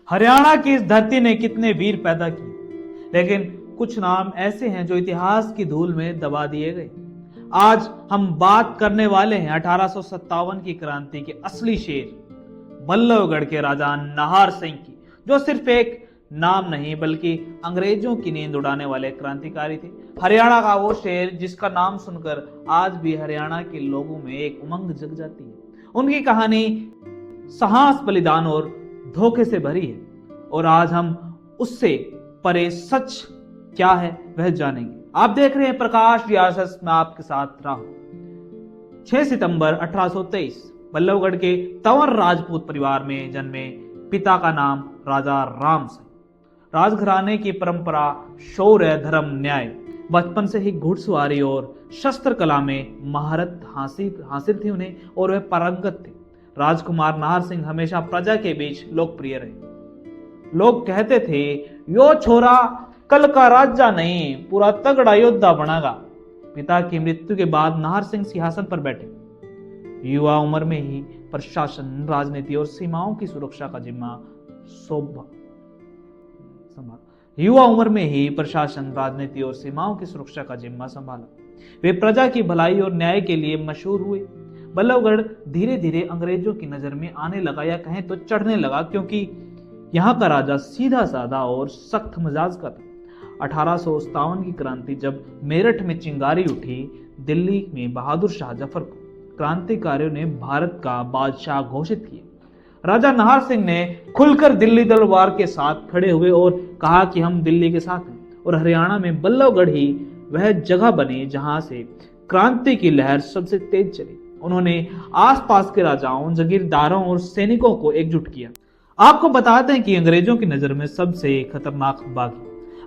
हरियाणा की इस धरती ने कितने वीर पैदा किए, लेकिन कुछ नाम ऐसे हैं जो इतिहास की धूल में दबा दिए गए। आज हम बात करने वाले हैं 1857 की क्रांति के असली शेर बल्लभगढ़ के राजा नाहर सिंह की, जो सिर्फ एक नाम नहीं बल्कि अंग्रेजों की नींद उड़ाने वाले क्रांतिकारी थे। हरियाणा का वो शेर जिसका नाम सुनकर आज भी हरियाणा के लोगों में एक उमंग जग जाती है। उनकी कहानी साहस, बलिदान और धोखे से भरी है, और आज हम उससे परे सच क्या है वह जानेंगे। आप देख रहे हैं प्रकाश रियासत में आपके साथ राहुल। 6 सितंबर 1823 बल्लभगढ़ के तंवर राजपूत परिवार में जन्मे पिता का नाम राजा राम सिंह। राजघराने की परंपरा, शौर्य, धर्म, न्याय, बचपन से ही घुड़सवारी और शस्त्र कला में महारत हासिल थी उन्हें, और वह पारंगत थे। राजकुमार नाहर सिंह हमेशा प्रजा के बीच लोकप्रिय रहे। लोग कहते थे, यो छोरा कल का राजा नहीं, पूरा तगड़ा योद्धा बनेगा। पिता की मृत्यु के बाद नाहर सिंह सिंहासन पर बैठे। युवा उम्र में ही प्रशासन, राजनीति और सीमाओं की सुरक्षा का जिम्मा संभाला। वे प्रजा की भलाई और न्याय के लिए मशहूर हुए। बल्लभगढ़ धीरे धीरे अंग्रेजों की नजर में आने लगा, या कहें तो चढ़ने लगा, क्योंकि यहाँ का राजा सीधा साधा और सख्त मिजाज का था। 1857 की क्रांति जब मेरठ में चिंगारी उठी, दिल्ली में बहादुर शाह जफर को क्रांतिकारियों ने भारत का बादशाह घोषित किया। राजा नाहर सिंह ने खुलकर दिल्ली दरबार के साथ खड़े हुए और कहा कि हम दिल्ली के साथ हैं, और हरियाणा में बल्लभगढ़ ही वह जगह बनी जहां से क्रांति की लहर सबसे तेज चली। उन्होंने आसपास के राजाओं, जागीरदारों और सैनिकों को एकजुट किया। आपको बताते हैं कि अंग्रेजों की नजर में सबसे खतरनाक बागी,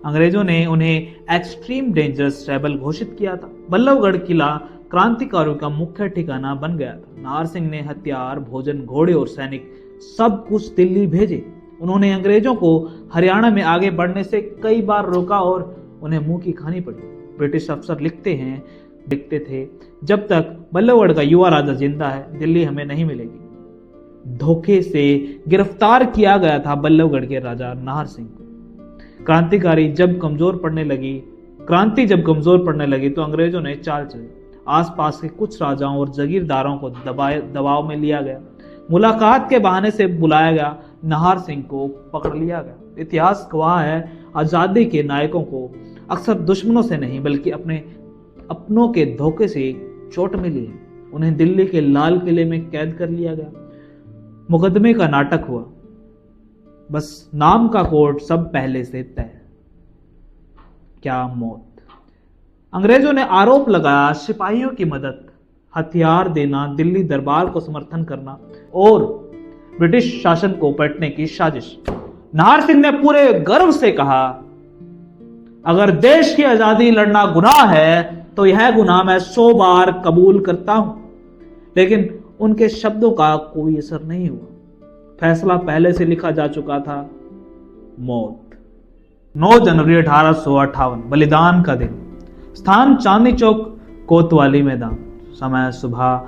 अंग्रेजों ने उन्हें एक्सट्रीम डेंजरस रेबल घोषित किया था। बल्लभगढ़ किला क्रांतिकारियों का मुख्य ठिकाना बन गया था। नाहर सिंह ने हथियार, भोजन, घोड़े और सैनिक सब कुछ दिल्ली भेजे। उन्होंने अंग्रेजों को हरियाणा में आगे बढ़ने से कई बार रोका और उन्हें मुंह की खानी पड़ी। ब्रिटिश अफसर लिखते थे, जब तक बल्लभगढ़ का युवा राजा जिंदा है, दिल्ली हमें नहीं मिलेगी। धोखे से गिरफ्तार किया गया था बल्लभगढ़ के राजा नाहर सिंह को। क्रांति जब कमजोर पड़ने लगी तो अंग्रेजों ने चाल चली। आसपास के कुछ राजाओं और जागीरदारों को दबाव में लिया गया। मुलाकात के बहाने से बुलाया गया, नाहर सिंह को पकड़ लिया गया। इतिहास गवाह है, आजादी के नायकों को अक्सर दुश्मनों से नहीं बल्कि अपनों के धोखे से चोट मिली है। उन्हें दिल्ली के लाल किले में कैद कर लिया गया। मुकदमे का नाटक हुआ, बस नाम का कोर्ट सब पहले से तय। क्या मौत! अंग्रेजों ने आरोप लगाया, सिपाहियों की मदद, हथियार देना, दिल्ली दरबार को समर्थन करना और ब्रिटिश शासन को पलटने की साजिश। नाहर सिंह ने पूरे गर्व से कहा, अगर देश की आजादी लड़ना गुनाह है तो यह गुनाह मैं 100 बार कबूल करता हूं। लेकिन उनके शब्दों का कोई असर नहीं हुआ। फैसला पहले से लिखा जा चुका था, मौत। 9 जनवरी 1858 बलिदान का दिन। स्थान चांदनी चौक, कोतवाली मैदान। समय सुबह।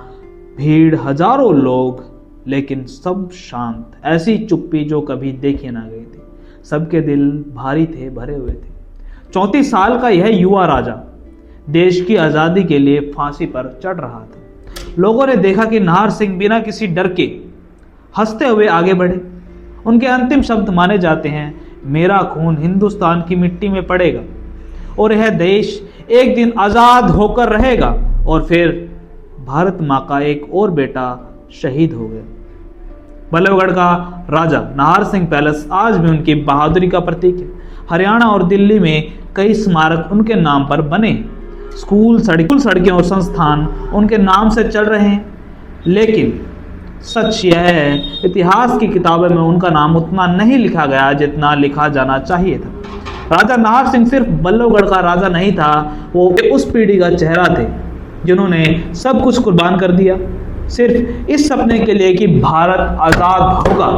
भीड़, हजारों लोग, लेकिन सब शांत। ऐसी चुप्पी जो कभी देखी ना गई थी। सबके दिल भारी थे, भरे हुए थे। 34 साल का यह युवा राजा देश की आजादी के लिए फांसी पर चढ़ रहा था। लोगों ने देखा कि नाहर सिंह बिना किसी डर के हंसते हुए आगे बढ़े। उनके अंतिम शब्द माने जाते हैं, मेरा खून हिंदुस्तान की मिट्टी में पड़ेगा और यह देश एक दिन आजाद होकर रहेगा। और फिर भारत माँ का एक और बेटा शहीद हो गया। बल्लभगढ़ का राजा नाहर सिंह पैलेस आज भी उनकी बहादुरी का प्रतीक है। हरियाणा और दिल्ली में कई स्मारक उनके नाम पर बने। स्कूल, सड़कें और संस्थान उनके नाम से चल रहे हैं। लेकिन सच यह है, इतिहास की किताबों में उनका नाम उतना नहीं लिखा गया जितना लिखा जाना चाहिए था। राजा नाहर सिंह सिर्फ बल्लभगढ़ का राजा नहीं था, वो उस पीढ़ी का चेहरा थे जिन्होंने सब कुछ कुर्बान कर दिया, सिर्फ इस सपने के लिए कि भारत आजाद होगा।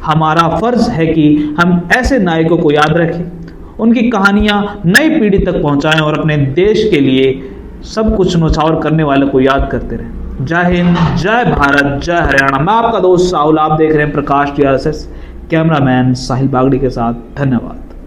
हमारा फर्ज है कि हम ऐसे नायकों को याद रखें, उनकी कहानियां नई पीढ़ी तक पहुंचाएं और अपने देश के लिए सब कुछ न्यौछावर करने वाले को याद करते रहें। जय हिंद, जय भारत, जय हरियाणा। मैं आपका दोस्त राहुल, आप देख रहे हैं प्रकाश टीआरएस कैमरामैन साहिल बागड़ी के साथ, धन्यवाद।